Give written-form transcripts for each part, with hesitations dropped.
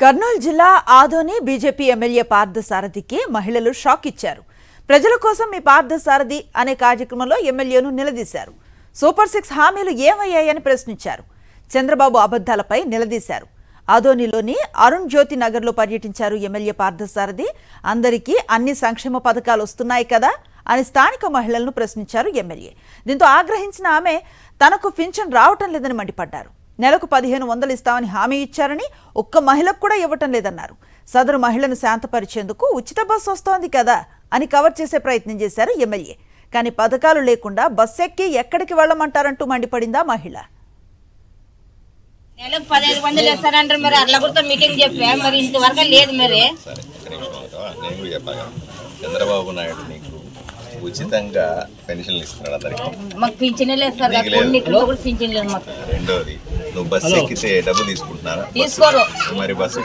కర్నూలు జిల్లా Adoni BJP MLA పార్థసారథికి మహిళలు shock ఇచ్చారు. ప్రజల కోసం మీ పార్థసారథి అనే కార్యక్రమంలో ఎమ్మెల్యేను నిలదీశారు. సూపర్ 6 హామీలు ఏమయ్యాయని ప్రశ్నించారు. చంద్రబాబు అబద్ధాలపై నిలదీశారు. ఆదోనిలోని అరుణ్ జ్యోతి నగర్లో పర్యటించారు ఎమ్మెల్యే పార్థసారథి. అందరికీ అన్ని సంక్షేమ పథకాలు వస్తున్నాయి కదా అని స్థానిక మహిళలను ప్రశ్నించారు ఎమ్మెల్యే. దీంతో ఆగ్రహించిన ఆమె తనకు పింఛన్ రావటం లేదని మండిపడ్డారు. నెలకు 1500 ఇస్తామని హామీ ఇచ్చారని ఒక్క మహిళకు కూడా ఇవ్వటం లేదన్నారు. సదరు మహిళను శాంతపరిచేందుకు ఉచిత బస్సు వస్తోంది కదా అని కవర్ చేసే ప్రయత్నం చేశారు ఎమ్మెల్యే. కానీ పథకాలు లేకుండా బస్సు ఎక్కి ఎక్కడికి వెళ్ళమంటారంటూ మండిపడిందా మహిళ. నెలకు 1500 ఇస్తారంటారు, మరి అట్లా మీటింగ్ చెప్పా, మరి ఇంతవరకు లేదు. మరి చంద్రబాబు నాయుడు నీకు ఉచితంగా పెన్షన్లు ఇస్తున్నాడు అందరికి. మాకు పింఛన్ లేదు సార్, కొన్నిట్లో కూడా పింఛన్ లేదు మాకు. రెండోది, నువ్వు బస్సు ఎక్కితే డబ్బు తీసుకుంటున్నారా? తీసుకోరు. మరి బస్సు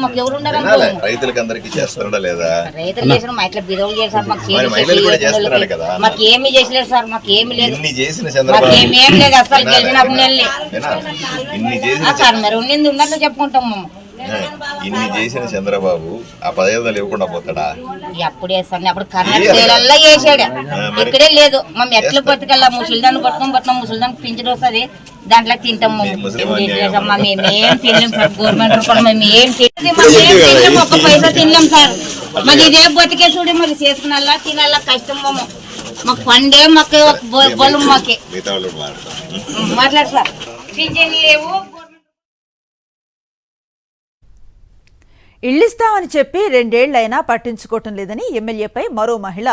మాకు ఎవరు రైతులకు అందరికి చేస్తున్నాడా లేదా? రైతులు చేసిన మా ఇట్లా బిదవులు చేశారు, మహిళలు కూడా చేస్తున్నాడు కదా. మాకు ఏమి చేసలేదు సార్, మాకు ఏమి లేదు. ఇన్ని చేసిన చంద్రబాబు ఏం లేదు అసలు గెలిచినప్పుడు ఇన్ని చేసిన సార్, మరి ఉన్నది ఉన్నట్లు చెప్పుకుంటాం మేము. ఇన్ని చేసిన చంద్రబాబు ఆ 1500 ఇవ్వకుండా పోతాడా? ఎప్పుడు వేస్తాను, అప్పుడు కర్ణాటకలో వేసాడు, ఇక్కడే లేదు. మేము ఎట్లా బతికెళ్ళా, ముసలిదాన్ని పట్టుకొని ముసలిదానికి పింఛన్ వస్తుంది, దాంట్లో తింటాం. మేమేం తినలేం సార్, గవర్నమెంట్ రూపాయలు మేము ఏం తినలేం, ఒక్క పైసా తినలేం సార్. మరి ఇదే బతికే చూడే, మరి చేసుకున్నల్లా తినల్లా కష్టం. మాకు పండే మాకు బలు మాకే మాట్లాడు సార్, పింఛన్ లేవు. ఇళ్లిస్తామని చెప్పి 2 ఏళ్లైనా పట్టించుకోవటం లేదని ఎమ్మెల్యేపై మరో మహిళ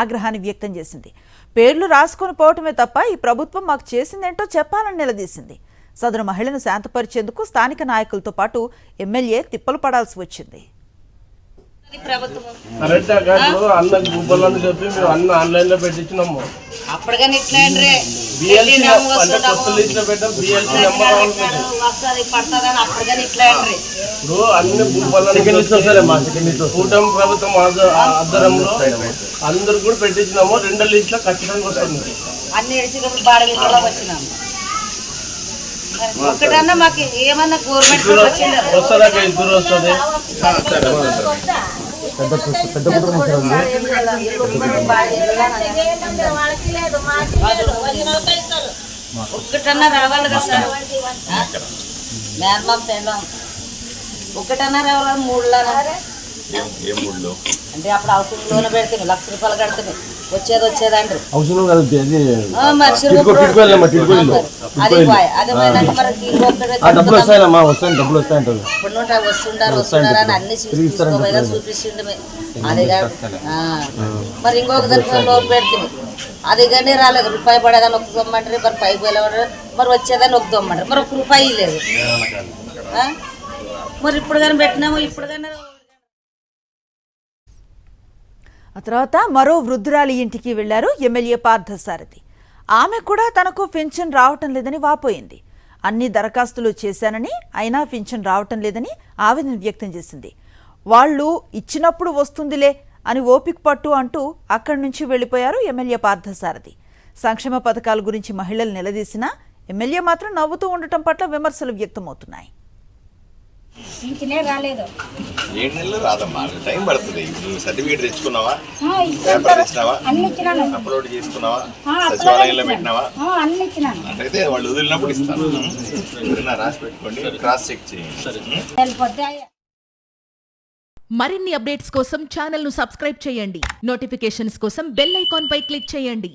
ఆగ్రహాన్ని వ్యక్తం చేసింది. పేర్లు రాసుకొని పోవటమే తప్ప ఈ ప్రభుత్వం మాకు చేసిందేంటో చెప్పాలని నిలదీసింది. సదరు మహిళను శాంతపరిచేందుకు స్థానిక నాయకులతో పాటు ఎమ్మెల్యే తిప్పలు పడాల్సి వచ్చింది. కరెక్ట్ అన్నకు గుబ్బలని చెప్పి మేము అన్న ఆన్లైన్ లో పెట్టించినాము. అప్పటికని ఇట్లా బిఎల్సీ అంటే కొత్తలు ఇచ్చిన పెట్టాం, బిఎల్సీ నెంబర్ ఇప్పుడు అన్ని గుబ్బలని కూటమి ప్రభుత్వం ఆధ్వర్యంలో అందరు కూడా పెట్టించినాము. 2 లిస్టులో ఖచ్చితంగా వస్తుంది. అన్ని వచ్చినాము. ఒకటన్నా మాకు ఏమన్నా గవర్నమెంట్ వస్తుందా? ఇద్దరు వస్తుంది. ఒక్కటన్నా రావాలి కదా సార్, మేనమామ పెళ్ళం ఒక్కటన్నా రావాలి. 3 అంటే అప్పుడు హౌసింగ్ లోన్ పెడితే 1 లక్ష రూపాయలు కడుతుంది, వచ్చేది అంటారు. వస్తున్నారు అని అన్ని చూపిస్తుండే. అది మరి ఇంకొక దగ్గర లోన్ పెడుతుంది, అది కానీ రాలేదు. రూపాయి పడేదాన్ని ఒప్పుకోమంటారు, మరి పైకి వెళ్ళమంటారు, మరి వచ్చేదాన్ని ఒప్పుకోమంటారు, మరి 1 రూపాయి లేదు. మరి ఇప్పుడు కానీ పెట్టినాము, ఇప్పుడు కానీ. ఆ తర్వాత మరో వృద్ధురాలి ఇంటికి వెళ్లారు ఎమ్మెల్యే పార్థసారథి. ఆమె కూడా తనకు పింఛన్ రావటం లేదని వాపోయింది. అన్ని దరఖాస్తులు చేశానని అయినా పింఛన్ రావటం లేదని ఆవేదన వ్యక్తం చేసింది. వాళ్ళు ఇచ్చినప్పుడు వస్తుందిలే అని ఓపిక పట్టు అంటూ అక్కడి నుంచి వెళ్లిపోయారు ఎమ్మెల్యే పార్థసారథి. సంక్షేమ పథకాల గురించి మహిళలు నిలదీసినా ఎమ్మెల్యే మాత్రం నవ్వుతూ ఉండటం పట్ల విమర్శలు వ్యక్తమవుతున్నాయి. రాలేదు, 7 నెలలు రాదమ్మా, టైం పడుతుంది. నువ్వు సర్టిఫికేట్ తెచ్చుకున్నావా? పేపర్ తెచ్చినావా? అప్లోడ్ చేసుకున్నావా? సచివాలయంలో పెట్టినావా? అంటే వాళ్ళు వదిలినప్పుడు ఇస్తాను. రాసి పెట్టుకోండి, క్రాస్ చెక్ చేయండి. మరిన్ని అప్డేట్స్ కోసం ఛానల్ ను సబ్స్క్రైబ్ చేయండి. నోటిఫికేషన్స్ కోసం బెల్ ఐకాన్ పై క్లిక్ చేయండి.